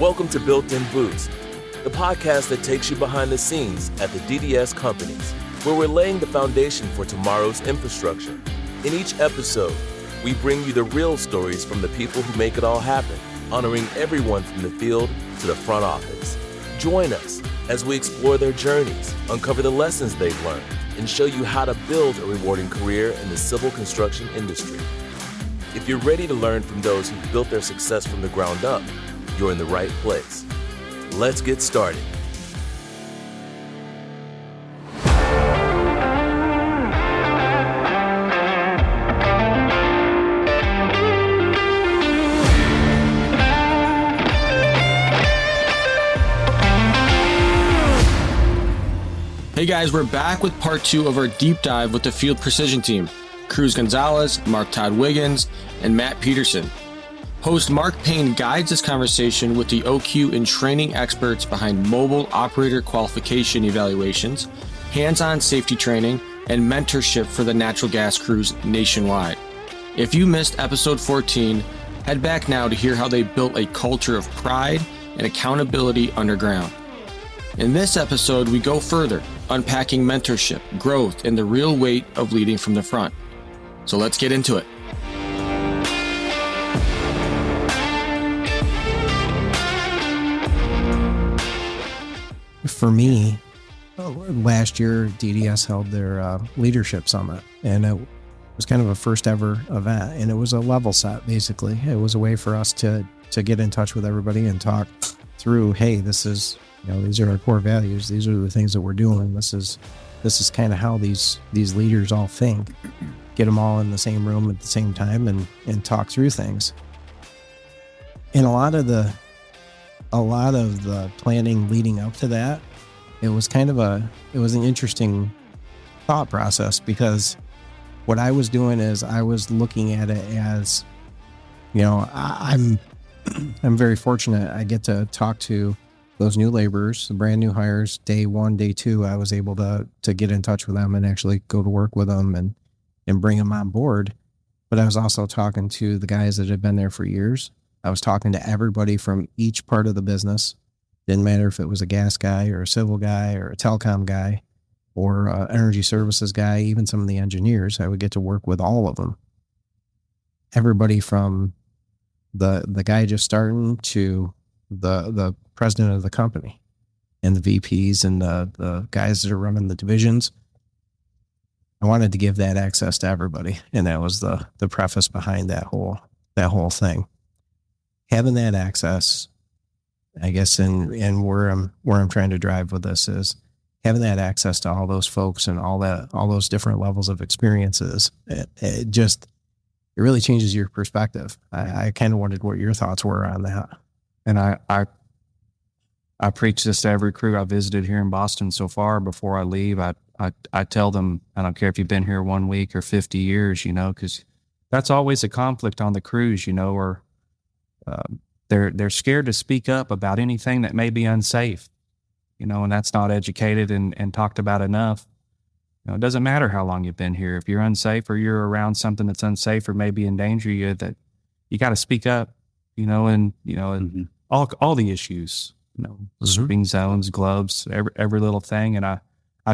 Welcome to Built-In Boost, the podcast that takes you behind the scenes at the DDS companies, where we're laying the foundation for tomorrow's infrastructure. In each episode, we bring you the real stories from the people who make it all happen, honoring everyone from the field to the front office. Join us as we explore their journeys, uncover the lessons they've learned, and show you how to build a rewarding career in the civil construction industry. If you're ready to learn from those who've built their success from the ground up, you're in the right place. Let's get started. Hey guys, we're back with part 2 of our deep dive with the Field Precision team. Cruz Gonzalez, Mark Todd Wiggins, and Matt Peterson. Host Mark Payne guides this conversation with the OQ and training experts behind mobile operator qualification evaluations, hands-on safety training, and mentorship for the natural gas crews nationwide. If you missed episode 14, head back now to hear how they built a culture of pride and accountability underground. In this episode, we go further, unpacking mentorship, growth, and the real weight of leading from the front. So let's get into it. For me, last year, DDS held their leadership summit, and it was kind of a first ever event, and it was a level set, basically. It was a way for us to get in touch with everybody and talk through, hey, this is, these are our core values. These are the things that we're doing. This is kind of how these leaders all think. Get them all in the same room at the same time and talk through things. And a lot of the planning leading up to that, it was an interesting thought process, because what I was doing is I was looking at it as, I'm very fortunate. I get to talk to those new laborers, the brand new hires, day 1, day 2. I was able to get in touch with them and actually go to work with them and bring them on board. But I was also talking to the guys that had been there for years. I was talking to everybody from each part of the business. Didn't matter if it was a gas guy or a civil guy or a telecom guy or an energy services guy, even some of the engineers. I would get to work with all of them. Everybody from the guy just starting to the president of the company and the VPs and the guys that are running the divisions. I wanted to give that access to everybody. And that was the preface behind that whole thing. Having that access, I guess, and where I'm trying to drive with this is having that access to all those folks and all those different levels of experiences. It really changes your perspective. I kind of wondered what your thoughts were on that. And I preach this to every crew I visited here in Boston so far. Before I leave, I tell them, I don't care if you've been here 1 week or 50 years, because that's always a conflict on the crews, or they're scared to speak up about anything that may be unsafe, and that's not educated and talked about enough. It doesn't matter how long you've been here. If you're unsafe or you're around something that's unsafe or maybe endanger you, that you got to speak up, and all the issues, swing zones, gloves, every little thing. And I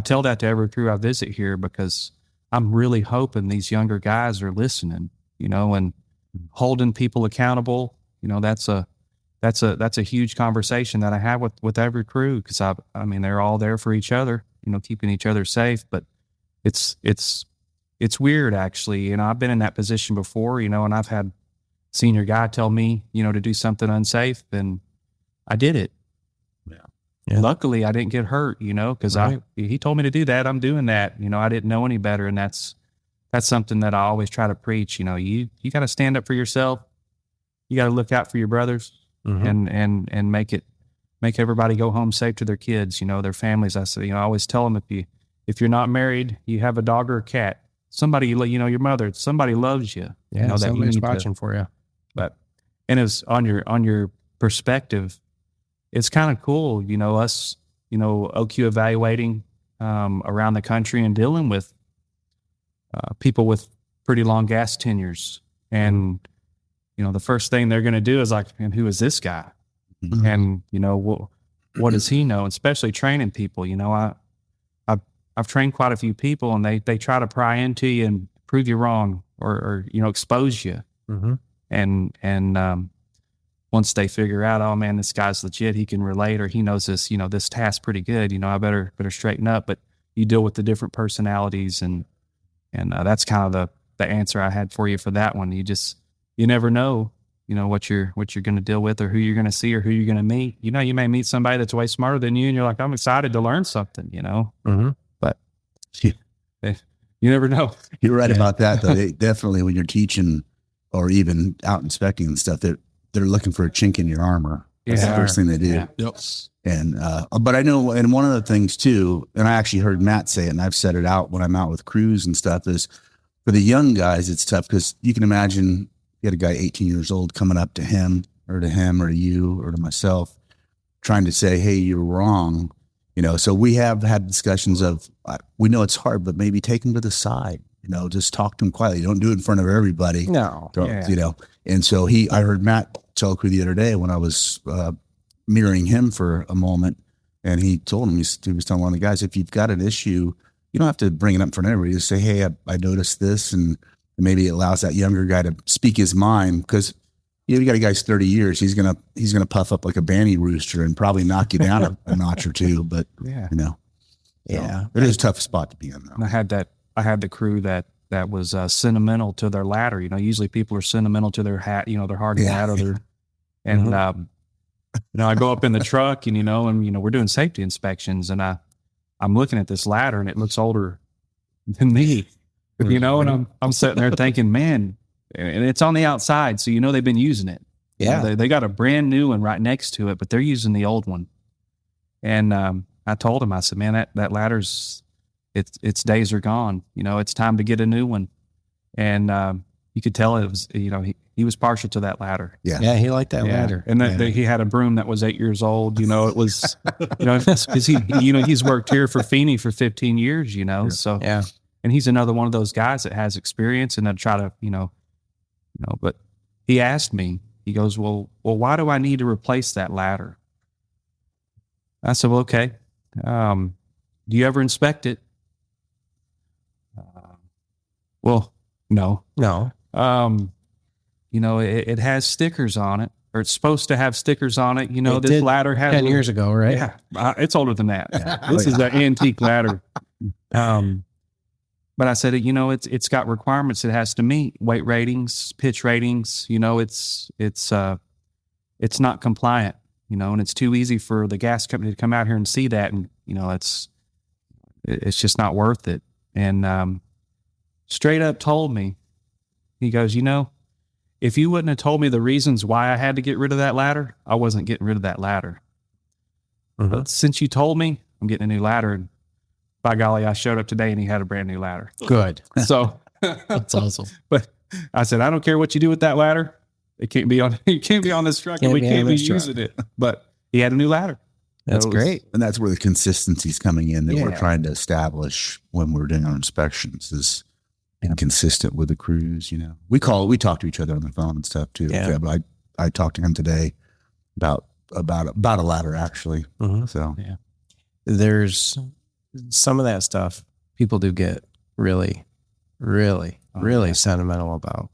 tell that to every crew I visit here, because I'm really hoping these younger guys are listening, and holding people accountable. That's a huge conversation that I have with every crew, because I mean, they're all there for each other, keeping each other safe. But it's weird, actually. I've been in that position before, and I've had senior guy tell me, to do something unsafe, and I did it. Yeah. Luckily, I didn't get hurt, because right. He told me to do that. I'm doing that. I didn't know any better, and that's something that I always try to preach. You got to stand up for yourself. You got to look out for your brothers, and make everybody go home safe to their kids, their families. I say, I always tell them, if you're not married, you have a dog or a cat, somebody, your mother, somebody loves you. Yeah, that somebody's watching for you. And it's on your perspective. It's kind of cool, us, OQ evaluating around the country and dealing with people with pretty long gas tenures. And, the first thing they're going to do is like, and who is this guy? Mhm. And, what does he know? Especially training people, I've trained quite a few people, and they try to pry into you and prove you wrong or expose you. Mm-hmm. And once they figure out, oh man, this guy's legit, he can relate, or he knows this task pretty good, I better straighten up. But you deal with the different personalities, and that's kind of the answer I had for you for that one. You never know, what you're going to deal with, or who you're going to see, or who you're going to meet. You may meet somebody that's way smarter than you, and you're like, I'm excited to learn something, Mm-hmm. but you never know. You're right about that, though. They definitely, when you're teaching or even out inspecting and stuff, they're looking for a chink in your armor. That's the first thing they do. Yeah. Yep. And but I know, and one of the things too, and I actually heard Matt say it, and I've said it out when I'm out with crews and stuff, is for the young guys, it's tough because you can imagine you had a guy 18 years old coming up to him or to you or to myself, trying to say, hey, you're wrong. So we have had discussions of, we know it's hard, but maybe take him to the side, just talk to him quietly. Don't do it in front of everybody. No. And so I heard Matt tell crew the other day when I was mirroring him for a moment, and he told him, he was telling one of the guys, if you've got an issue, you don't have to bring it up in front of everybody. Just say, hey, I noticed this, and maybe it allows that younger guy to speak his mind, because you got a guy's 30 years. He's gonna puff up like a banty rooster and probably knock you down a notch or two. But Yeah. It is a tough spot to be in, though. And I had the crew that was sentimental to their ladder. Usually people are sentimental to their hat, their hard hat, or their, and I go up in the truck, and we're doing safety inspections, and I'm looking at this ladder, and it looks older than me, and I'm sitting there thinking, man, and it's on the outside, so they've been using it. Yeah. They got a brand new one right next to it, but they're using the old one. And I told him, I said, man, that ladder's, its days are gone. It's time to get a new one. And you could tell it was, he was partial to that ladder. Yeah. Yeah, he liked that ladder. And he had a broom that was 8 years old. It was, because he's worked here for Feeney for 15 years, so. Yeah. And he's another one of those guys that has experience, and they'll try to, but he asked me, he goes, well, why do I need to replace that ladder? I said, well, okay. Do you ever inspect it? Well, no. It has stickers on it, or it's supposed to have stickers on it. This ladder has 10 years ago, right? Yeah, it's older than that. This is an antique ladder. But I said, it's got requirements it has to meet: weight ratings, pitch ratings. It's not compliant. And it's too easy for the gas company to come out here and see that, and it's just not worth it. And straight up told me, he goes, if you wouldn't have told me the reasons why I had to get rid of that ladder, I wasn't getting rid of that ladder. Mm-hmm. But since you told me, I'm getting a new ladder. And by golly, I showed up today and he had a brand new ladder. Good. So That's awesome. But I said, I don't care what you do with that ladder. It can't be on this truck, and we can't be using it. But he had a new ladder. That's great. And that's where the consistency's coming in that we're Yeah. trying to establish when we're doing our inspections, is being consistent with the crews. We talk to each other on the phone and stuff too. Yeah. But I talked to him today about a ladder, actually. Mm-hmm. So Yeah. There's some of that stuff people do get really, really, really sentimental about.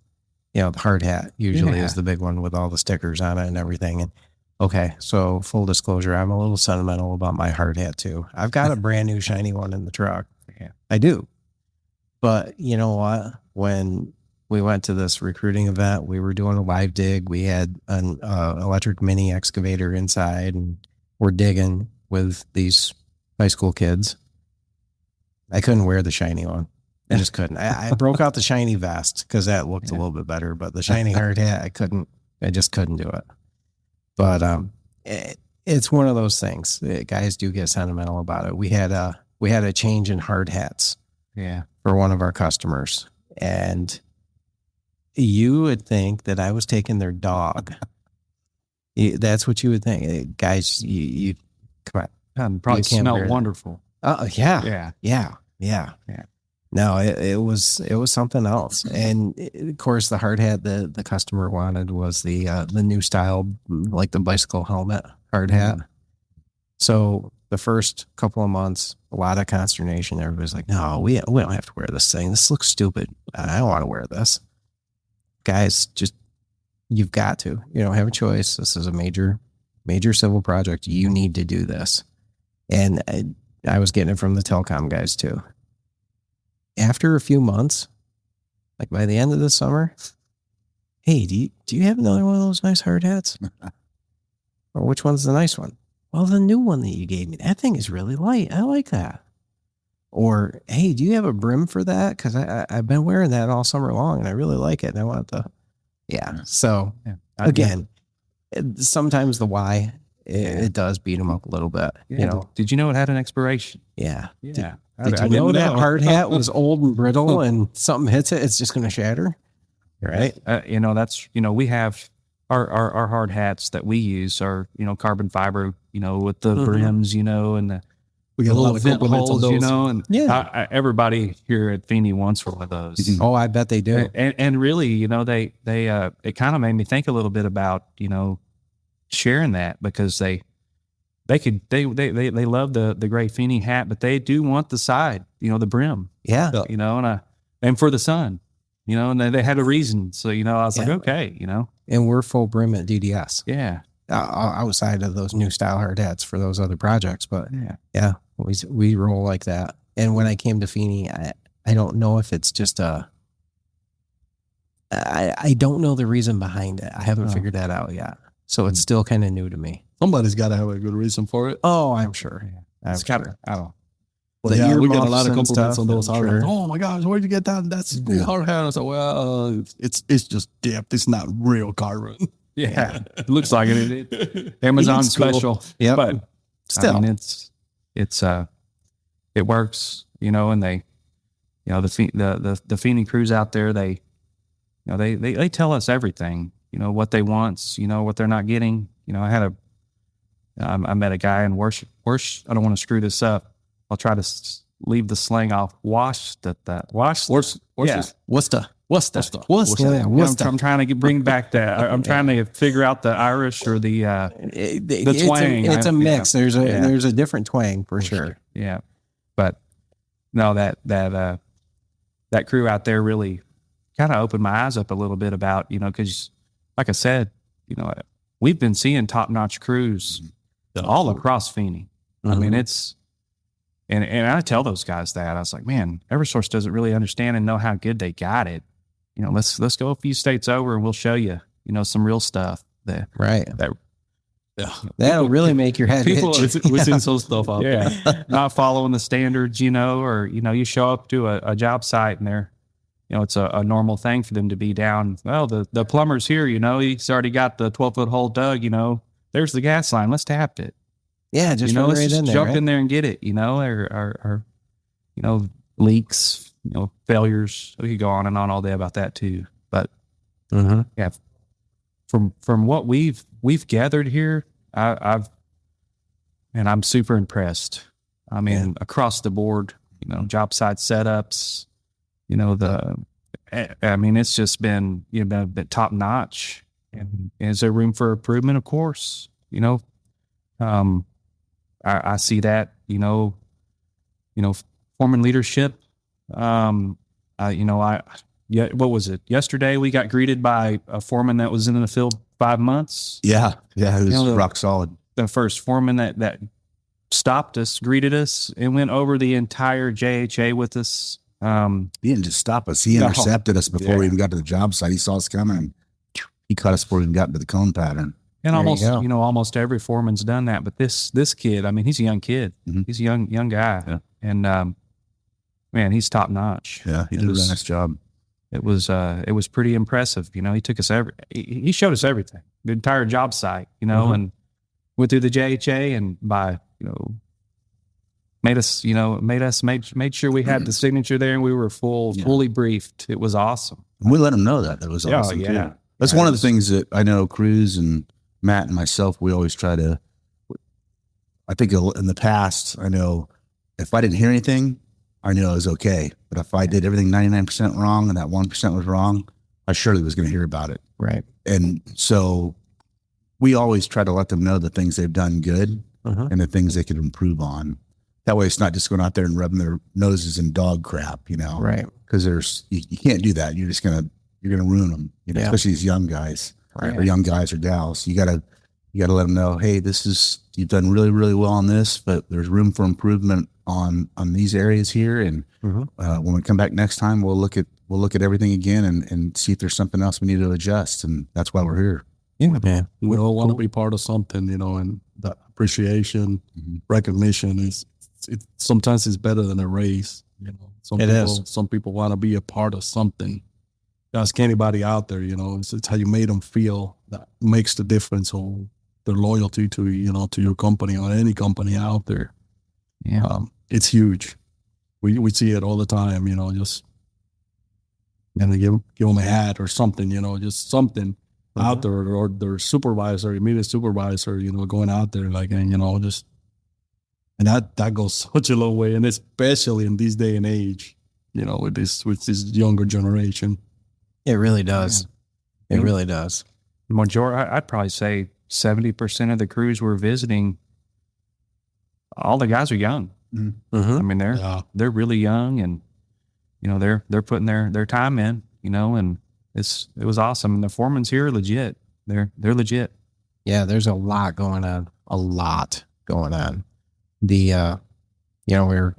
The hard hat usually is the big one with all the stickers on it and everything. And okay, so full disclosure, I'm a little sentimental about my hard hat too. I've got a brand new shiny one in the truck. Yeah. I do. But you know what? When we went to this recruiting event, we were doing a live dig. We had an electric mini excavator inside, and we're digging with these high school kids. I couldn't wear the shiny one. I just couldn't. I broke out the shiny vest because that looked a little bit better, but the shiny hard hat, I just couldn't do it. But it's one of those things. Guys do get sentimental about it. We had a change in hard hats. Yeah. For one of our customers, and you would think that I was taking their dog. That's what you would think, guys. You come on, Probably You can't wear smelled that. wonderful. Oh yeah. No, it was something else. And of course, the hard hat the customer wanted was the new style, like the bicycle helmet hard hat. So the first couple of months, a lot of consternation. Everybody's like, no, we don't have to wear this thing. This looks stupid. I don't want to wear this. Guys, just, you've got to. You don't have a choice. This is a major civil project. You need to do this. And I was getting it from the telecom guys too. After a few months, like by the end of the summer, hey, do you have another one of those nice hard hats? Or which one's the nice one? Well, the new one that you gave me, that thing is really light. I like that. Or, hey, do you have a brim for that? Because I've been wearing that all summer long and I really like it. And I want the, So again, sometimes the why, it does beat them up a little bit. Yeah. You know, Did you know it had an expiration? yeah. Yeah. Did you know that hard hat was old and brittle and something hits it, it's just going to shatter? Right. We have our hard hats that we use are, carbon fiber, with the brims, and the We get a lot of vent compliments on holes, those. and everybody here at Feeney wants one of those. Oh, I bet they do. And really, they it kind of made me think a little bit about, sharing that, because they love the gray Feeney hat, but they do want the side, the brim, Yeah. and for the sun, and they had a reason. So, I was like, Yeah. okay, And we're full brim at DDS. yeah. Outside of those new style hard hats for those other projects. But Yeah. we roll like that. And when I came to Feeney, I don't know if it's just I don't know the reason behind it. I haven't figured that out yet. So it's still kind of new to me. Somebody's got to have a good reason for it. Oh, I'm sure. It's got to, I don't Well, The yeah, we get a lot earmuffs of and compliments stuff, on those I'm hard sure. hats. Oh my gosh, where'd you get that? That's a hard hat. I said, well, it's just dipped. It's not real carbon. Yeah, it looks like it. Amazon It's cool. special. Yep. But Still. I mean, it works, and they, the Feeney crews out there, they tell us everything, what they want, what they're not getting. I met a guy in worship. I don't want to screw this up. I'll try to leave the slang off. What's the I'm trying to bring back that. I'm trying to figure out the Irish or the twang. It's a mix. There's a different twang for sure. Yeah, but no, that crew out there really kind of opened my eyes up a little bit about, because like I said, we've been seeing top-notch crews all across Feeney. I mean, it's and I tell those guys that I was like, man, Eversource doesn't really understand and know how good they got it. Let's go a few states over and we'll show you, some real stuff. That'll really make your head People, itch. we've seen some stuff out there. Yeah, not following the standards, or you show up to a job site and they're, it's a normal thing for them to be down. Well, the plumber's here, he's already got the 12-foot hole dug. There's the gas line. Let's tap it. Yeah, just run let's right just in there. jump Right? in there and get it. Or leaks, failures. We could go on and on all day about that too. But yeah, from what we've gathered here, I'm super impressed. I mean, across the board, job site setups, it's just been, a bit top notch. And is there room for improvement? Of course, I see that, foreman leadership. What was it? Yesterday we got greeted by a foreman that was in the field 5 months. Yeah. It was rock solid. The first foreman that stopped us, greeted us, and went over the entire JHA with us. He didn't just stop us. He intercepted us before we even got to the job site. He saw us coming and he cut us before we even got into the cone pattern. And There you go. almost every foreman's done that. But this kid, I mean, he's a young kid. Mm-hmm. He's a young guy. Yeah. And, man, he's top notch. Yeah, he did a nice job. It was pretty impressive. He took us he showed us everything, the entire job site, and went through the JHA and made sure we had the signature there and we were fully briefed. It was awesome. And we let him know that was Yeah, awesome. yeah. Too. That's one of the things that I know Cruz and Matt and myself, we always try to, I think in the past, I know if I didn't hear anything, I knew I was okay. But if I did everything 99% wrong and that 1% was wrong, I surely was going to hear about it. Right. And so we always try to let them know the things they've done good and the things they could improve on. That way it's not just going out there and rubbing their noses in dog crap, you know? Right. Because you can't do that. You're going to ruin them, you know, especially these young guys or young guys or gals. You got to let them know, hey, you've done really, really well on this, but there's room for improvement on these areas here. And when we come back next time, we'll look at everything again and see if there's something else we need to adjust. And that's why we're here. Yeah, man. We all want to be part of something, you know, and that appreciation, recognition sometimes it's better than a raise. You know, some people want to be a part of something. Ask anybody out there, you know, it's how you made them feel that makes the difference, or their loyalty to, you know, to your company or any company out there. Yeah. It's huge. We see it all the time, you know, just, and give them a hat or something, you know, just something out there, or their supervisor, immediate supervisor, you know, going out there, like, and, you know, just, and that goes such a long way. And especially in this day and age, you know, with this younger generation. It really does. Yeah. It really does. Majority, I'd probably say 70% of the crews we're visiting, all the guys are young. I mean, they're really young, and, you know, they're putting their time in, you know, and it was awesome. And the foreman's here legit. They're legit. Yeah, there's a lot going on. A lot going on. You know,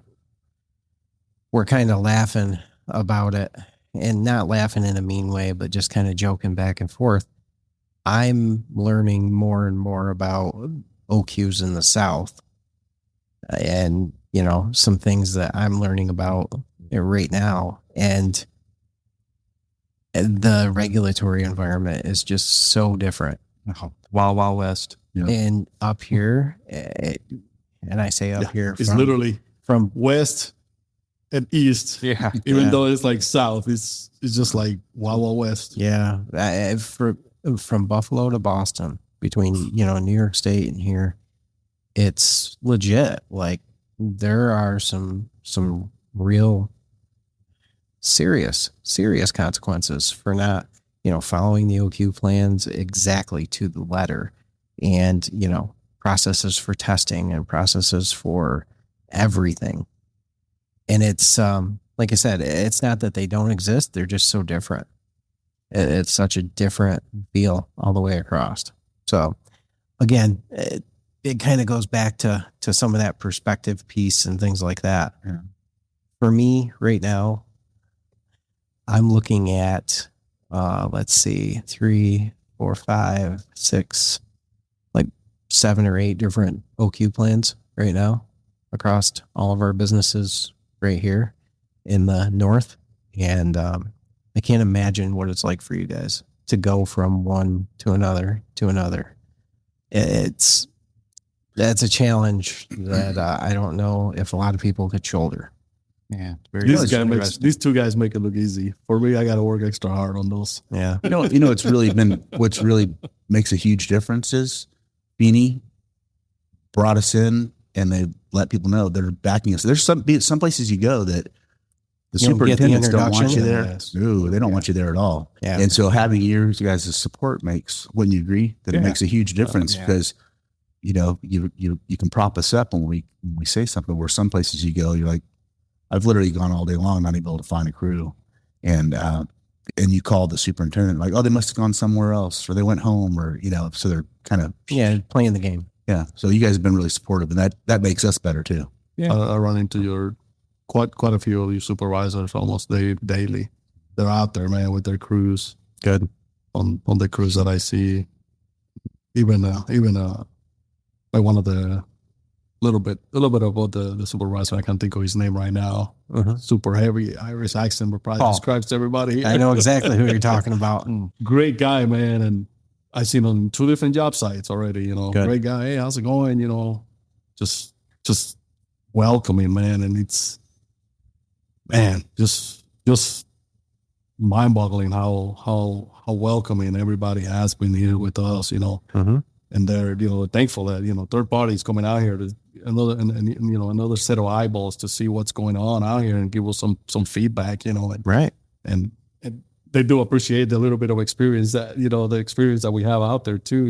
we're kind of laughing about it, and not laughing in a mean way, but just kind of joking back and forth. I'm learning more and more about OQs in the South, and, you know, some things that I'm learning about right now, and the regulatory environment is just so different. Wild, Wild West. Yeah. And up here, and I say up here, it's literally from west and east. Yeah. Even though it's like south, it's just like Wild Wild West. Yeah. From Buffalo to Boston, between, you know, New York State and here, it's legit. Like, there are some real serious consequences for not, you know, following the OQ plans exactly to the letter, and, you know, processes for testing and processes for everything. And it's, like I said, it's not that they don't exist. They're just so different. It's such a different feel all the way across. So again, it kind of goes back to some of that perspective piece and things like that. Yeah. For me right now, I'm looking at, let's see, 3, 4, 5, 6, like 7 or 8 different OQ plans right now across all of our businesses right here in the North. And I can't imagine what it's like for you guys to go from one to another to another. That's a challenge that I don't know if a lot of people could shoulder. Yeah. These two guys make it look easy. For me, I got to work extra hard on those. Yeah. You know, what's really makes a huge difference is Beanie brought us in, and they let people know they're backing us. There's some places you go that the superintendents don't want you there. Yes. No, they don't want you there at all. Yeah. And so having you guys' support wouldn't you agree that it makes a huge difference? Because, you know, you can prop us up when we say something, where some places you go, you're like, I've literally gone all day long not able to find a crew. And you call the superintendent, like, oh, they must have gone somewhere else, or they went home, or, you know, so they're kind of playing the game. Yeah. So you guys have been really supportive, and that makes us better too. Yeah. I run into quite a few of your supervisors almost daily. They're out there, man, with their crews. Good. On the crews that I see, even like one of the little bit about the supervisor. I can't think of his name right now. Super heavy Irish accent, but probably describes everybody. I know exactly who you're talking about. Great guy, man. And I've seen on 2 different job sites already, you know. Good. Great guy. Hey, how's it going? You know, just welcoming, man. And it's, man, just mind boggling how welcoming everybody has been here with us, you know. and they're, thankful that, third parties coming out here to another set of eyeballs to see what's going on out here and give us some feedback, Right. and they do appreciate the little bit of experience that, the experience that we have out there too,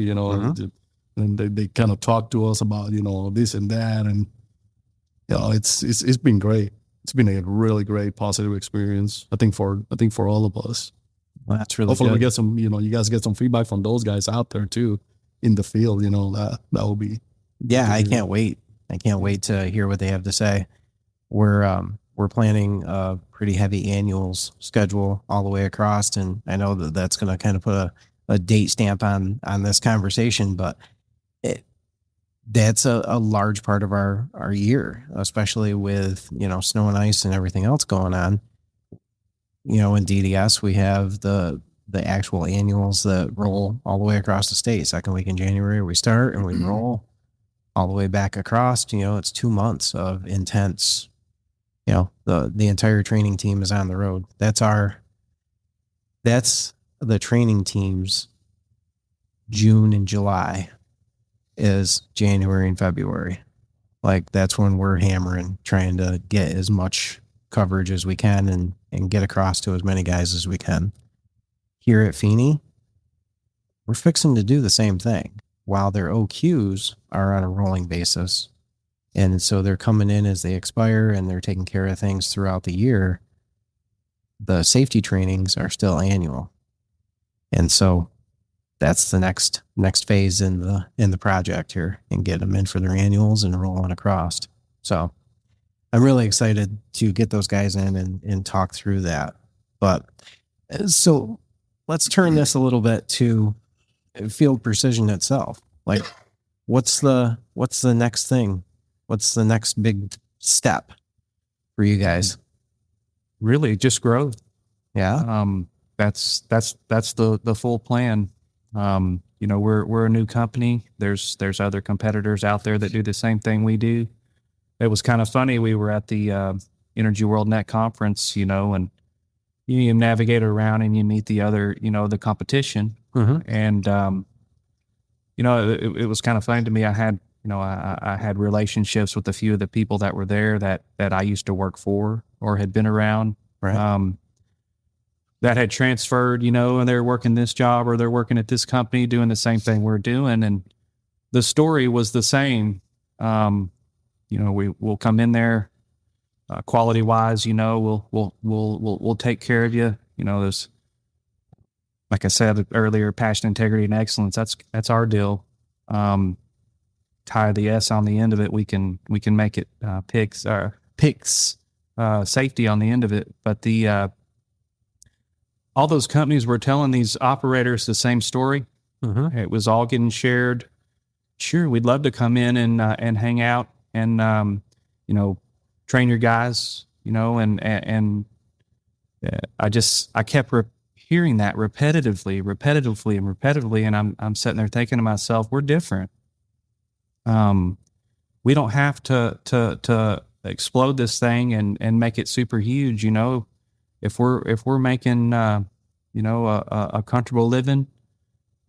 and they kind of talk to us about, this and that. And, it's been great. It's been a really great positive experience. I think for all of us. Well, that's really hopefully good. we get some, you guys get some feedback from those guys out there too in the field, that will be. Yeah. I can't wait. I can't wait to hear what they have to say. We're planning a pretty heavy annuals schedule all the way across. And I know that that's going to kind of put a date stamp on this conversation, but that's a large part of our year, especially with, snow and ice and everything else going on. In DDS, we have the actual annuals that roll all the way across the state. Second week in January, we start and we roll all the way back across. It's 2 months of intense, the entire training team is on the road. That's the training team's June and July. Is January and February. Like, that's when we're hammering, trying to get as much coverage as we can and get across to as many guys as we can. Here at Feeney, we're fixing to do the same thing. While their OQs are on a rolling basis, and so they're coming in as they expire and they're taking care of things throughout the year, the safety trainings are still annual. And so that's the next phase in the project here, and get them in for their annuals and rolling across. So I'm really excited to get those guys in and talk through that. But so let's turn this a little bit to field precision itself. Like, what's the next thing? What's the next big step for you guys? Really just growth. Yeah. That's the full plan. We're a new company. There's other competitors out there that do the same thing we do. It was kind of funny. We were at the Energy World Net Conference, and you navigate around and you meet the other, the competition. Mm-hmm. And it was kind of funny to me. I had relationships with a few of the people that were there that I used to work for or had been around. Right. That had transferred, and they're working this job or they're working at this company doing the same thing we're doing. And the story was the same. We'll come in there, quality wise, we'll take care of you. There's, like I said earlier, passion, integrity, and excellence. That's our deal. Tie the S on the end of it. We can make it PICS safety on the end of it. But all those companies were telling these operators the same story. Mm-hmm. It was all getting shared. Sure, we'd love to come in and hang out and train your guys. And I kept hearing that repetitively, and I'm sitting there thinking to myself, we're different. We don't have to explode this thing and make it super huge. If we're making a comfortable living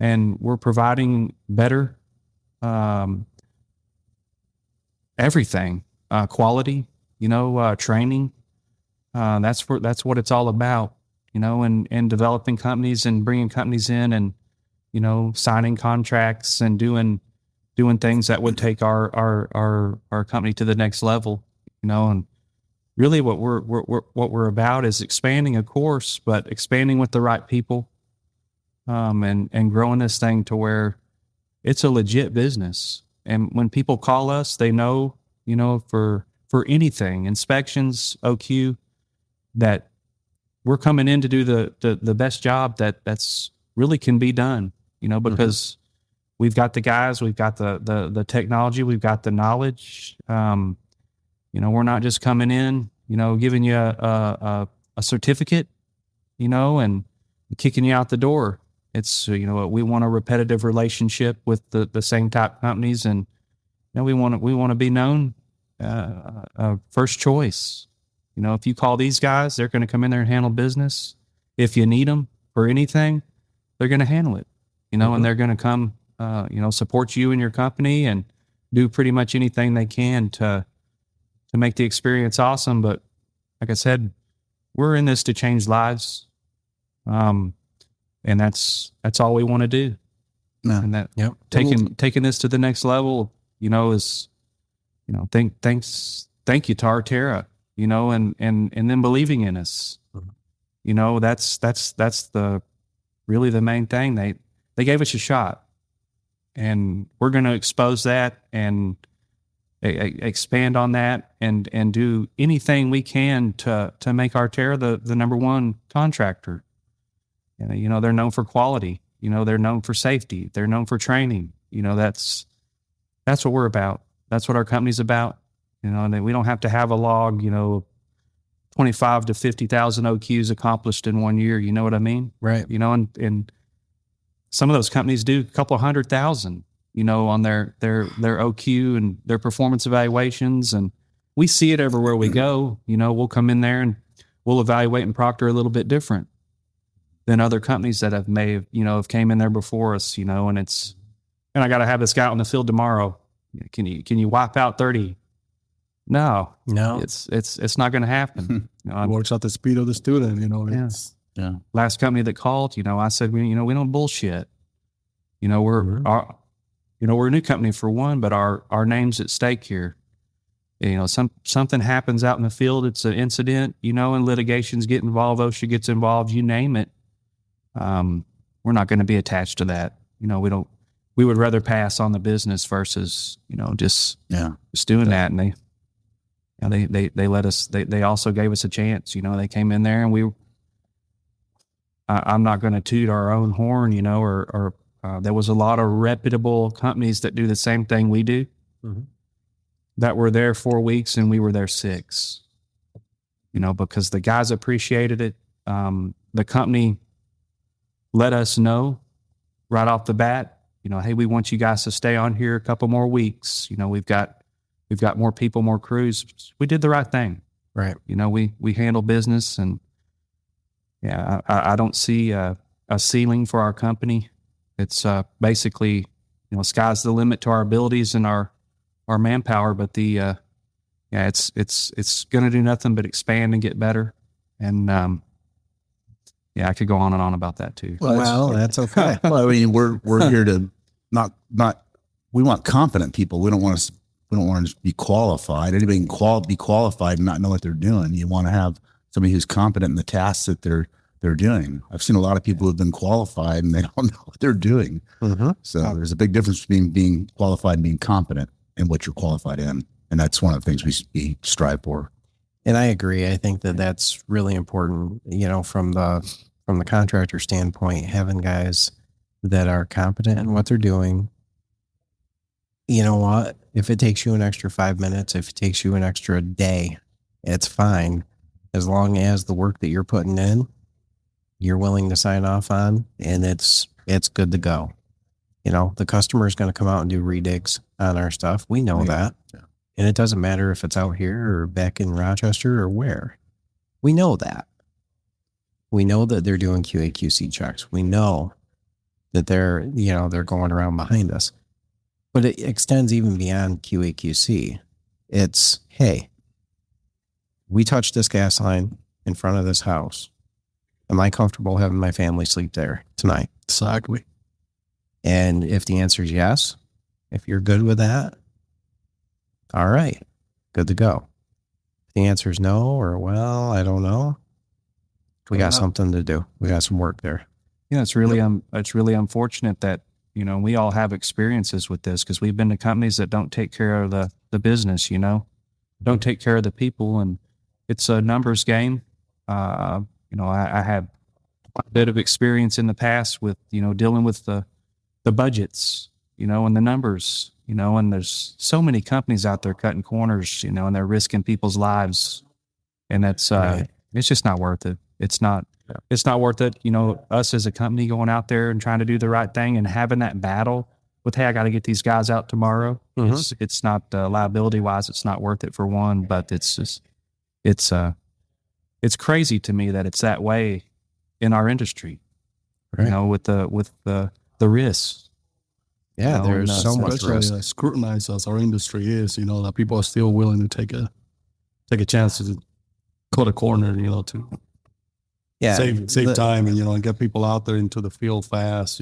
and we're providing better everything, quality, training, that's what it's all about, and developing companies and bringing companies in and signing contracts and doing things that would take our company to the next level, and really what we're about is expanding, of course, but expanding with the right people, and growing this thing to where it's a legit business. And when people call us, they know, for anything, inspections, OQ, that we're coming in to do the best job that's really can be done, because we've got the guys, we've got the technology, we've got the knowledge. We're not just coming in, giving you a certificate, and kicking you out the door. It's, we want a repetitive relationship with the same type companies, and we want to be known first choice. If you call these guys, they're going to come in there and handle business. If you need them for anything, they're going to handle it. And they're going to come support you and your company and do pretty much anything they can to make the experience awesome. But like I said, we're in this to change lives. And that's all we want to do. No. And that taking this to the next level, is, thank you to Arterra, and then believing in us. That's really the main thing. They gave us a shot, and we're going to expose that and expand on that and do anything we can to make Arterra the number one contractor. They're known for quality. They're known for safety. They're known for training. That's what we're about. That's what our company's about. And we don't have to have a log, 25 to 50,000 OQs accomplished in 1 year. You know what I mean? Right. And some of those companies do a couple of 100,000, on their OQ and their performance evaluations. And we see it everywhere we go. We'll come in there and we'll evaluate and proctor a little bit different than other companies that have came in there before us, and I got to have this guy out in the field tomorrow. Can you wipe out 30? No, it's not going to happen. It works out the speed of the student, Yeah. Last company that called, I said, we don't bullshit. We're a new company for one, but our name's at stake here. Something happens out in the field. It's an incident, and litigations get involved. OSHA gets involved. You name it. We're not going to be attached to that. We would rather pass on the business versus, just doing that. And they let us, they also gave us a chance, they came in there and I'm not going to toot our own horn, or there was a lot of reputable companies that do the same thing we do that were there 4 weeks and we were there 6, because the guys appreciated it. The company let us know right off the bat, hey, we want you guys to stay on here a couple more weeks. We've got more people, more crews. We did the right thing. Right. We handle business, and I don't see a ceiling for our company. It's basically, sky's the limit to our abilities and our manpower, but it's going to do nothing but expand and get better. And, I could go on and on about that too. Well, that's okay. Well, I mean, we're here to not, we want competent people. We don't want to be qualified. Anybody can be qualified and not know what they're doing. You want to have somebody who's competent in the tasks that they're doing. I've seen a lot of people who've been qualified and they don't know what they're doing. So there's a big difference between being qualified and being competent in what you're qualified in. And that's one of the things we strive for. And I agree. I think that that's really important, from the contractor standpoint, having guys that are competent in what they're doing. You know what? If it takes you an extra 5 minutes, if it takes you an extra day, it's fine. As long as the work that you're putting in, you're willing to sign off on, and it's good to go. The customer is going to come out and do redigs on our stuff. We know that. Yeah. And it doesn't matter if it's out here or back in Rochester or where. We know that. We know that they're doing QA/QC checks. We know that they're going around behind us. But it extends even beyond QA/QC. It's, hey, we touched this gas line in front of this house. Am I comfortable having my family sleep there tonight? Exactly. And if the answer is yes, if you're good with that, all right, good to go. If the answer is no, or, well, I don't know, we got something to do. We got some work there. Yeah, it's really unfortunate that, we all have experiences with this, because we've been to companies that don't take care of the business, don't take care of the people, and it's a numbers game. I have a bit of experience in the past with, dealing with the budgets, and the numbers, and there's so many companies out there cutting corners, and they're risking people's lives, and that's, it's just not worth it. It's not worth it. Us as a company going out there and trying to do the right thing and having that battle with, hey, I got to get these guys out tomorrow. It's not liability wise, it's not worth it for one, but it's crazy to me that it's that way in our industry, right. With the risks. Yeah, You know, there's and, so much Especially risk. scrutinized as our industry is, that people are still willing to take a chance to cut a corner, to Yeah, save time and get people out there into the field fast.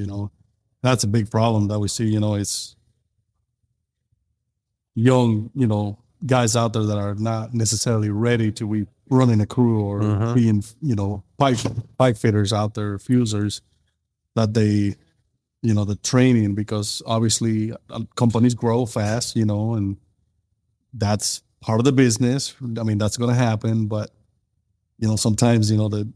That's a big problem that we see. It's young, guys out there that are not necessarily ready to be running a crew or being, pipe fitters out there, fusers, that they, the training, because obviously companies grow fast, and that's part of the business. I mean, that's going to happen, but sometimes, the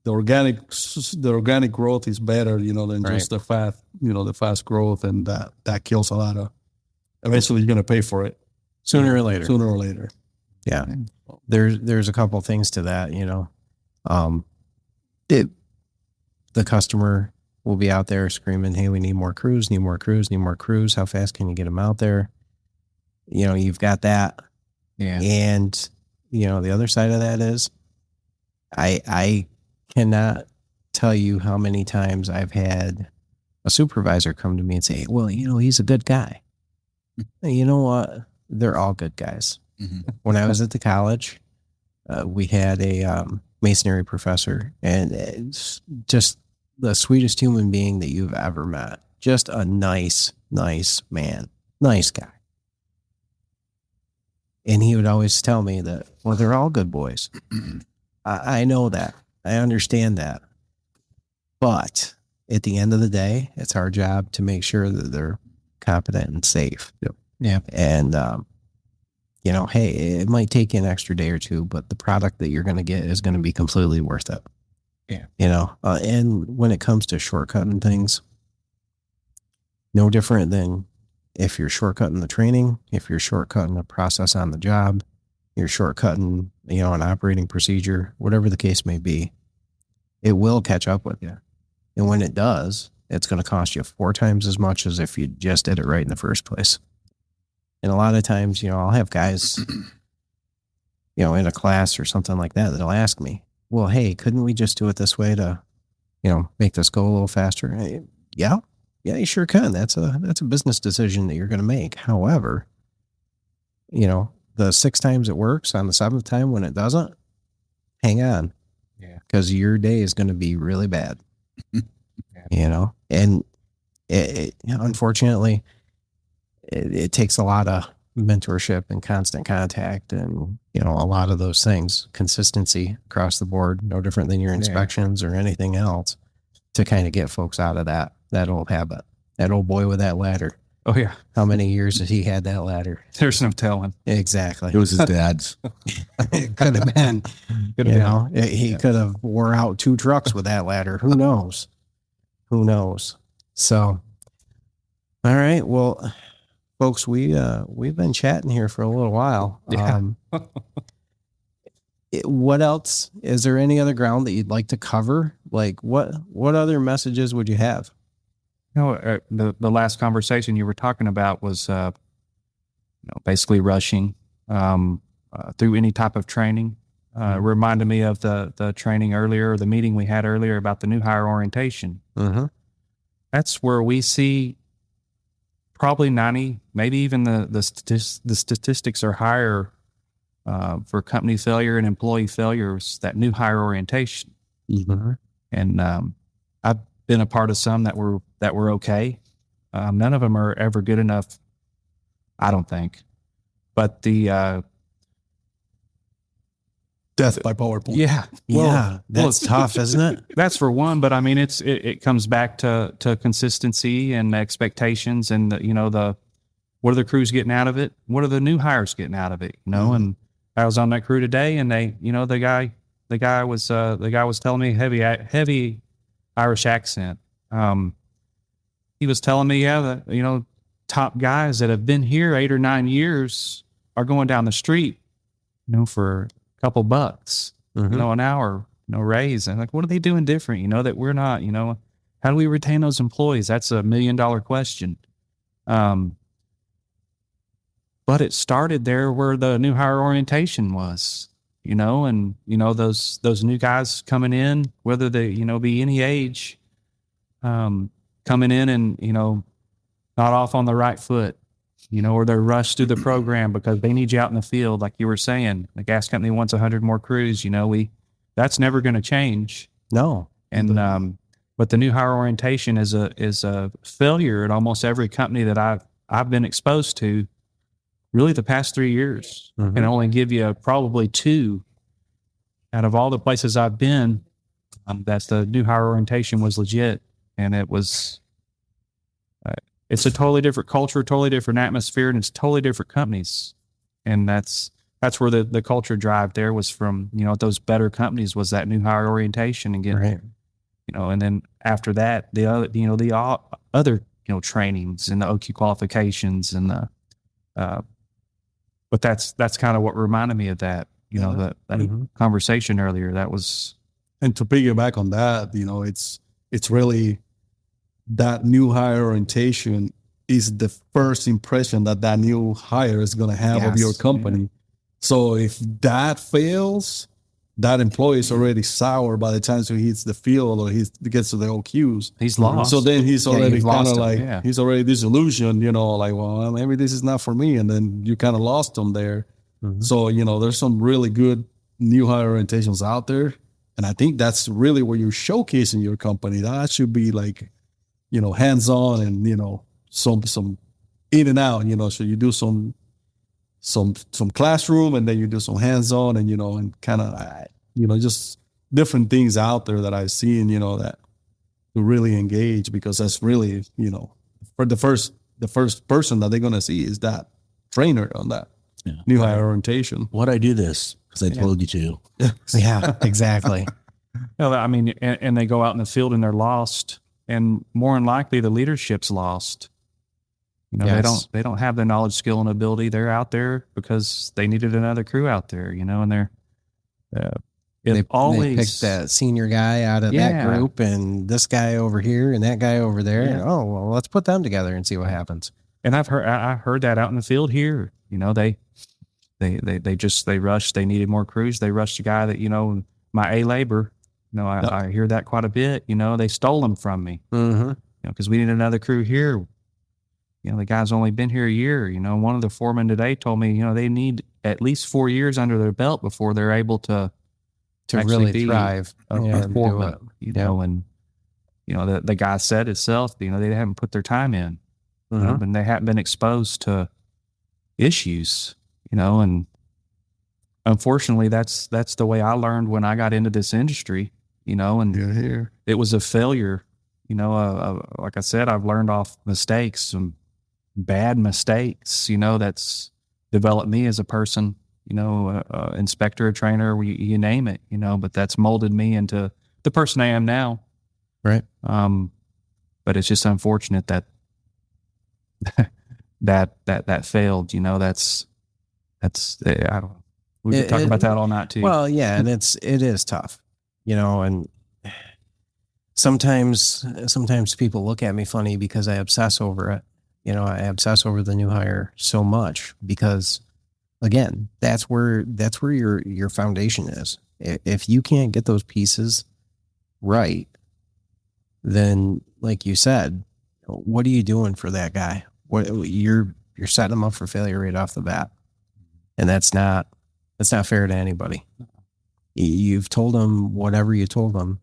organic growth is better, than just the fast growth, and that kills a lot of. Eventually, you're going to pay for it sooner or later. Sooner or later. Yeah, there's a couple things to that. The customer will be out there screaming, "Hey, we need more crews, need more crews, need more crews. How fast can you get them out there?" You've got that, and the other side of that is, I cannot tell you how many times I've had a supervisor come to me and say, "Well, he's a good guy." You know what? They're all good guys. When I was at the college, we had a masonry professor, and it's just the sweetest human being that you've ever met. Just a nice man, nice guy. And he would always tell me that, well, they're all good boys. I know that. I understand that. But at the end of the day, it's our job to make sure that they're competent and safe. Yep. Yeah. And, hey, it might take you an extra day or two, but the product that you're going to get is going to be completely worth it. Yeah. And when it comes to shortcutting things, no different than if you're shortcutting the training, if you're shortcutting a process on the job, you're shortcutting, an operating procedure, whatever the case may be, it will catch up with you. And when it does, it's going to cost you 4 times as much as if you just did it right in the first place. And a lot of times, I'll have guys, in a class or something like that, that'll ask me, well, hey, couldn't we just do it this way to, make this go a little faster? Yeah, you sure can. That's a business decision that you're going to make. However, the 6 times it works, on the 7th time when it doesn't, hang on. Yeah. Because your day is going to be really bad. And it unfortunately, it takes a lot of mentorship and constant contact and, a lot of those things, consistency across the board, no different than your inspections or anything else, to kind of get folks out of that old habit. That old boy with that ladder. Oh, yeah. How many years has he had that ladder? There's no telling. Exactly. It was his dad's. It could have been. He could have wore out 2 trucks with that ladder. Who knows? So, all right. Well, folks, we've been chatting here for a little while. Yeah. What else? Is there any other ground that you'd like to cover? Like what other messages would you have? The last conversation you were talking about was, basically rushing through any type of training. Reminded me of the training earlier, the meeting we had earlier about the new hire orientation. That's where we see probably 90, maybe even the statistics are higher for company failure and employee failures, that new hire orientation. And I've been a part of some that were okay. None of them are ever good enough, I don't think. But the death by PowerPoint. Yeah, that's tough, isn't it? That's for one, but I mean, it comes back to consistency and expectations, and what are the crews getting out of it? What are the new hires getting out of it? And I was on that crew today, and they, the guy was telling me heavy Irish accent. He was telling me, that top guys that have been here 8 or 9 years are going down the street, for a couple bucks, an hour, raise. And like, what are they doing different? That we're not. How do we retain those employees? That's $1 million question. But it started there where the new hire orientation was, and those new guys coming in, whether they be any age, coming in and not off on the right foot, or they're rushed through the program because they need you out in the field. Like you were saying, the gas company wants 100 more crews, that's never going to change. No. And, but the new hire orientation is a failure at almost every company that I've been exposed to really the past 3 years. Mm-hmm. And only give you probably 2 out of all the places I've been, that the new hire orientation was legit. And it was, it's a totally different culture, totally different atmosphere, and it's totally different companies. And that's where the culture drive there was from, those better companies, was that new hire orientation and getting, Right. And then after that, the other, trainings and the OQ qualifications and but that's kind of what reminded me of that, that Mm-hmm. conversation earlier. That was, And to piggyback on that, it's really that new hire orientation is the first impression that new hire is going to have of Yes. your company. So if that fails, that employee is already sour by the time he hits the field or he gets to the OQs. he's lost. So then he's already you've kind lost of him, like, yeah. he's already disillusioned, like, well, maybe this is not for me. And then you kind of lost him there. Mm-hmm. So, there's some really good new hire orientations out there. And I think that's really where you're showcasing your company. That should be like, hands-on and, some in and out, so you do some classroom and then you do some hands-on and, and kind of, just different things out there that I've seen, that to really engage, because that's really, for the first person that they're going to see is that trainer on that new hire orientation. Why'd I do this? Because I told you to. Yeah, exactly. I mean, and they go out in the field and they're lost, and more than likely the leadership's lost. Yes. They don't have the knowledge, skill, and ability. They're out there because they needed another crew out there, and they're They always picked that senior guy out of that Yeah. group and this guy over here and that guy over there. Yeah. Oh, well, let's put them together and see what happens. And I heard that out in the field here. They rushed. They needed more crews. They rushed a guy that my A labor. I hear that quite a bit. They stole him from me. Mm-hmm. Because we needed another crew here. The guy's only been here a year. One of the foremen today told me they need at least 4 years under their belt before they're able to actually really be thrive. a and do foreman. it. And the guy said itself. They haven't put their time in. Mhm. And they haven't been exposed to issues, and unfortunately that's the way I learned when I got into this industry, and You're here. it was a failure, like I said, I've learned off mistakes, some bad mistakes, that's developed me as a person, inspector, a trainer, you name it, but that's molded me into the person I am now. Right. But it's just unfortunate that that failed, that's I don't know. We could talk about that all night too. Well, yeah, and it is tough, and sometimes people look at me funny because I obsess over it. I obsess over the new hire so much because, again, that's where your foundation is. If you can't get those pieces right, then, like you said, what are you doing for that guy? You're setting him up for failure right off the bat, and that's not fair to anybody. You've told him whatever you told him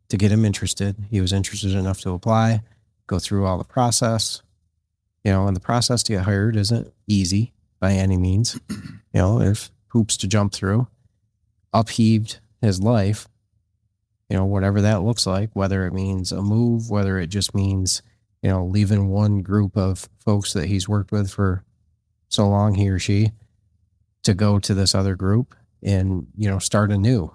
to get him interested. He was interested enough to apply, go through all the process. And the process to get hired isn't easy by any means. There's hoops to jump through. Upheaved his life, whatever that looks like, whether it means a move, whether it just means, leaving one group of folks that he's worked with for so long, he or she, to go to this other group and, start anew.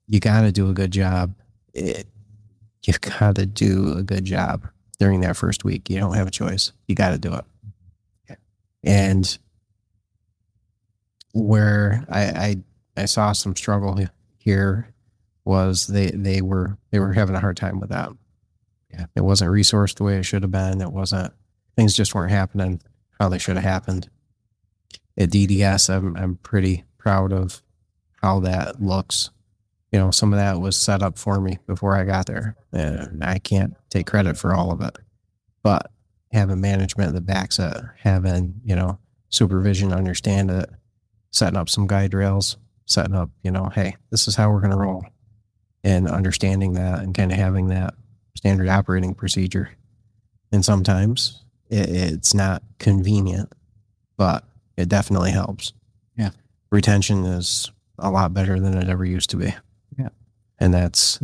You got to do a good job. You've got to do a good job during that first week. You don't have a choice. You got to do it. And where I saw some struggle here was they were having a hard time with that. Yeah, it wasn't resourced the way it should have been. Things just weren't happening how they should have happened. At DDS, I'm pretty proud of how that looks. Some of that was set up for me before I got there. And I can't take credit for all of it. but having management that backs it, having, supervision, understand it, setting up some guide rails, setting up, hey, this is how we're going to roll, and understanding that and kind of having that standard operating procedure. And sometimes it's not convenient, but it definitely helps. Yeah. Retention is a lot better than it ever used to be. Yeah. And that's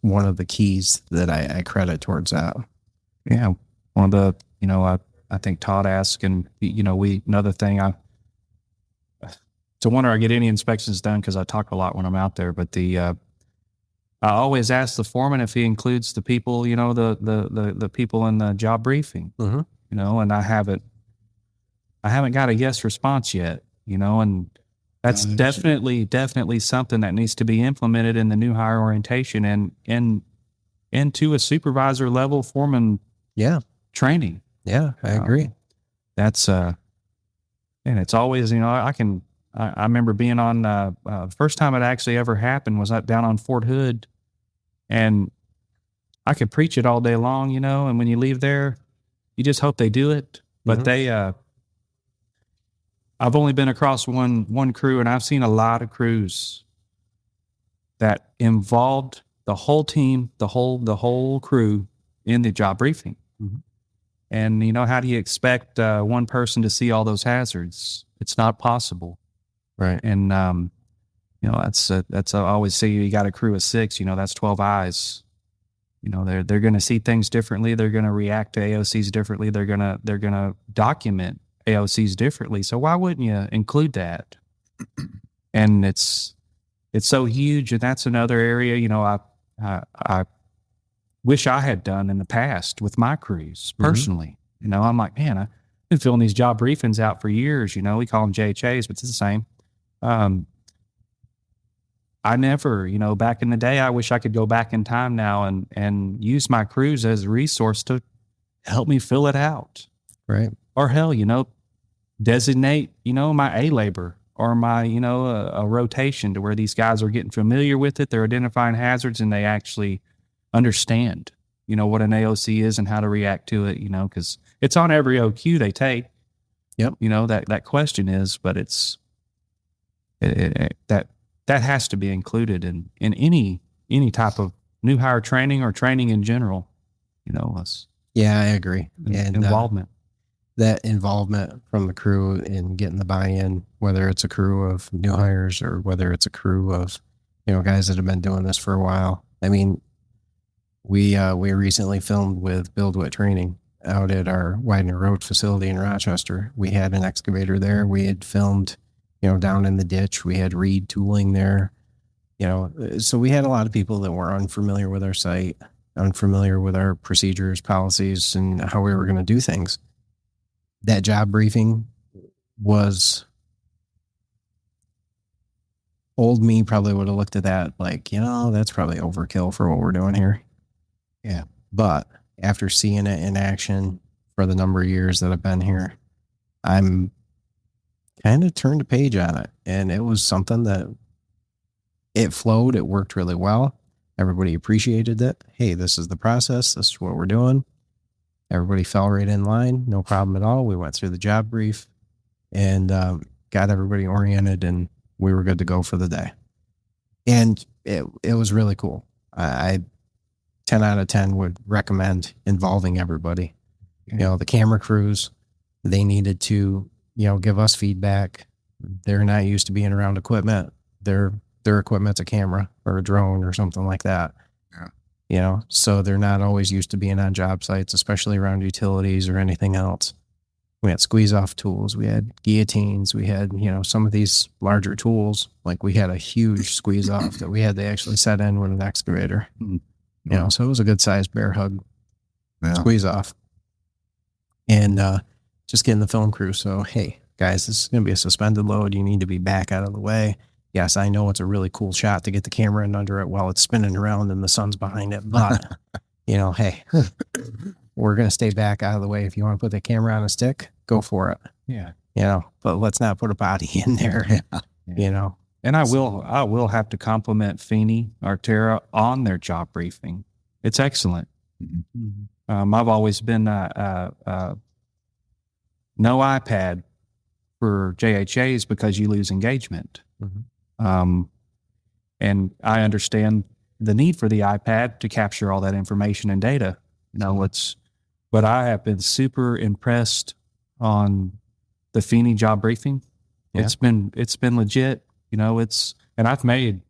one of the keys that I credit towards that. Yeah. One of the, I think Todd asked, and, another thing, to wonder I get any inspections done because I talk a lot when I'm out there, but I always ask the foreman if he includes the people, the people in the job briefing, and I haven't got a yes response yet, and that's definitely something that needs to be implemented in the new hire orientation and into a supervisor level foreman training. Yeah, I agree. That's and it's always, I remember being on the first time it actually ever happened was down on Fort Hood, and I could preach it all day long, and when you leave there, you just hope they do it. But I've only been across one crew, and I've seen a lot of crews that involved the whole team, the whole crew in the job briefing. And how do you expect one person to see all those hazards? It's not possible. Right. And that's I always say you got a crew of 6. That's 12 eyes. They're going to see things differently. They're going to react to AOCs differently. They're gonna document AOCs differently. So why wouldn't you include that? And it's so huge, and that's another area. I wish I had done in the past with my crews personally. I'm like, man, I've been filling these job briefings out for years. We call them JHAs, but it's the same. I never, back in the day, I wish I could go back in time now and use my crews as a resource to help me fill it out. Right. Or hell, designate, my A labor or my, a rotation to where these guys are getting familiar with it. They're identifying hazards and they actually understand, what an AOC is and how to react to it, because it's on every OQ they take. Yep. That question is, but it's that has to be included in any type of new hire training or training in general. Yeah, I agree. And involvement. That involvement from the crew in getting the buy-in, whether it's a crew of new hires or whether it's a crew of, guys that have been doing this for a while. I mean, we recently filmed with BuildWit Training out at our Widener Road facility in Rochester. We had an excavator there. We had filmed, down in the ditch. We had Reed tooling there, so we had a lot of people that were unfamiliar with our site, unfamiliar with our procedures, policies, and how we were going to do things. That job briefing was, old me probably would have looked at that like, that's probably overkill for what we're doing here. Yeah. But after seeing it in action for the number of years that I've been here, I'm kind of turned a page on it. And it was something that it flowed. It worked really well. Everybody appreciated it. Hey, this is the process. This is what we're doing. Everybody fell right in line. No problem at all. We went through the job brief and got everybody oriented, and we were good to go for the day. And it was really cool. I 10 out of 10 would recommend involving everybody. The camera crews, they needed to, give us feedback. They're not used to being around equipment. Their equipment's a camera or a drone or something like that. Yeah. So they're not always used to being on job sites, especially around utilities or anything else. We had squeeze off tools. We had guillotines. We had, some of these larger tools. Like we had a huge squeeze off that we had to actually set in with an excavator. So it was a good sized bear hug squeeze off. And just getting the film crew. So, hey, guys, this is going to be a suspended load. You need to be back out of the way. Yes, I know it's a really cool shot to get the camera in under it while it's spinning around and the sun's behind it. But, hey, we're going to stay back out of the way. If you want to put the camera on a stick, go for it. Yeah. But let's not put a body in there, And I will have to compliment Feeney Artera on their job briefing. It's excellent. I've always been no iPad for JHAs because you lose engagement. And I understand the need for the iPad to capture all that information and data. But I have been super impressed on the Feeney job briefing. Yeah. It's been legit, and I've made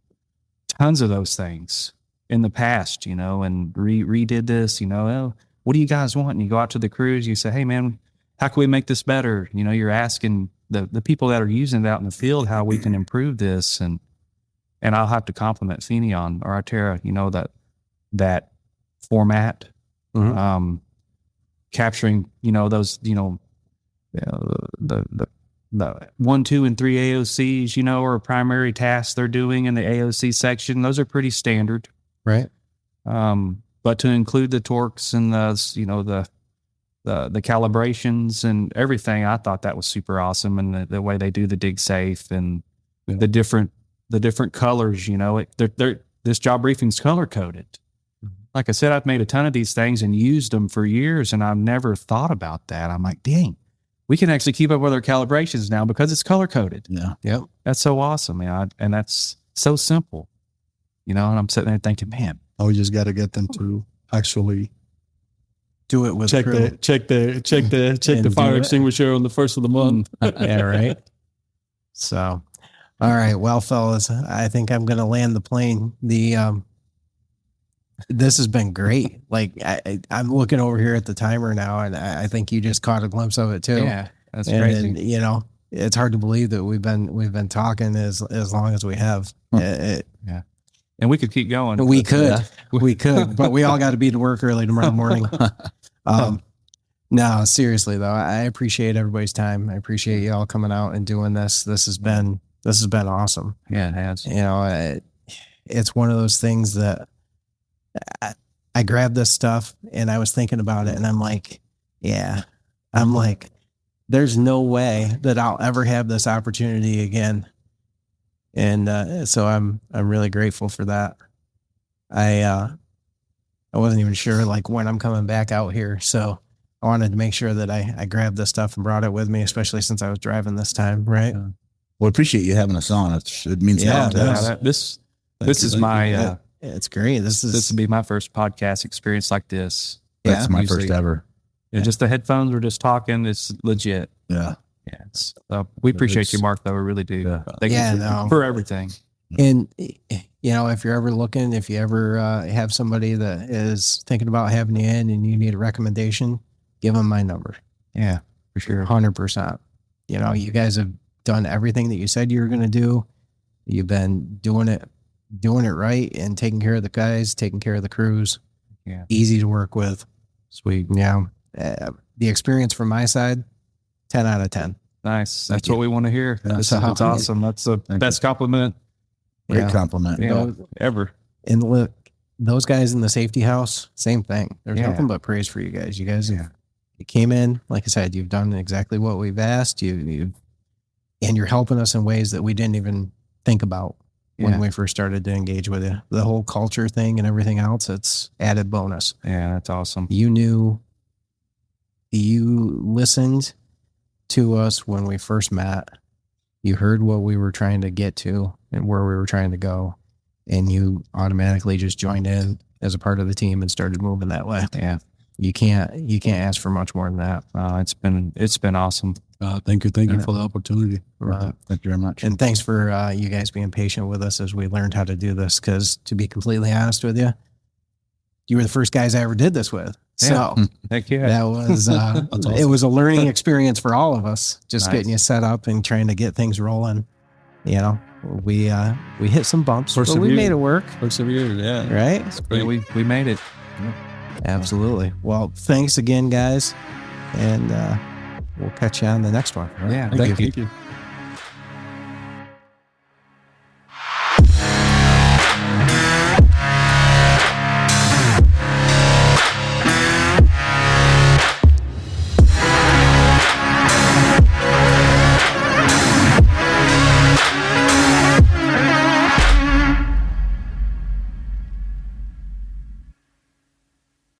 tons of those things in the past, and redid this, oh, what do you guys want? And you go out to the crews, you say, hey man, how can we make this better? You're asking the people that are using it out in the field how we can improve this. And I'll have to compliment Feeney on Operator, that format, capturing, those, the 1, 2, and 3 AOCs, or primary tasks they're doing in the AOC section. Those are pretty standard. Right. But to include the torques and the calibrations and everything, I thought that was super awesome. And the way they do the dig safe and the different colors, this job briefing's color coded. Like I said, I've made a ton of these things and used them for years, and I've never thought about that. I'm like, dang, we can actually keep up with our calibrations now because it's color coded. Yeah. Yep. That's so awesome, man. And that's so simple, and I'm sitting there thinking, man, We just got to get them to actually Do it with check crew. the fire extinguisher on the first of the month. Yeah, right. So, all right. Well, fellas, I think I'm going to land the plane. This has been great. Like I'm looking over here at the timer now, and I think you just caught a glimpse of it too. yeah, that's and, crazy. And, it's hard to believe that we've been talking as long as we have. Yeah. And we could keep going. We could, but we all got to be to work early tomorrow morning. No, seriously though, I appreciate everybody's time. I appreciate you all coming out and doing this. This has been awesome. Yeah, it has. It's one of those things that I grabbed this stuff and I was thinking about it, and I'm like, there's no way that I'll ever have this opportunity again. And so I'm really grateful for that. I wasn't even sure like when I'm coming back out here, so I wanted to make sure that I grabbed this stuff and brought it with me, especially since I was driving this time. Right. Well, appreciate you having us on. It means a lot to us. This is my it's great. This would be my first podcast experience like this. That's my Usually- first ever. Yeah, just the headphones. We're just talking. It's legit. Yeah. Yeah. We appreciate you, Mark, though. We really do. Yeah. Thank you for everything. And, if you're ever looking, if you ever have somebody that is thinking about having you in and you need a recommendation, give them my number. Yeah, for sure. 100%. You guys have done everything that you said you were going to do. You've been doing it right and taking care of the guys, taking care of the crews. Yeah. Easy to work with. Sweet. Yeah. The experience from my side, 10 out of 10. Nice. That's what we want to hear. Yeah. That's awesome. That's the best compliment Great compliment. ever. And look, those guys in the safety house, same thing. There's Yeah. nothing but praise for you guys. You guys you came in, like I said, you've done exactly what we've asked. And you're helping us in ways that we didn't even think about when we first started to engage with you. The whole culture thing and everything else, it's added bonus. Yeah, that's awesome. You listened to us when we first met. You heard what we were trying to get to and where we were trying to go, and you automatically just joined in as a part of the team and started moving that way. Yeah. You can't ask for much more than that. It's been awesome. Thank you for the opportunity. Thank you very much. And thanks for you guys being patient with us as we learned how to do this, because to be completely honest with you, you were the first guys I ever did this with. So Heck yeah. that was awesome. It was a learning experience for all of us, just Nice. getting you set up and trying to get things rolling. We hit some bumps, but we Persevered. made it work, Persevered, yeah. right? Yeah, we made it. Absolutely. Well, thanks again, guys, and we'll catch you on the next one. All right? Yeah. Thank you.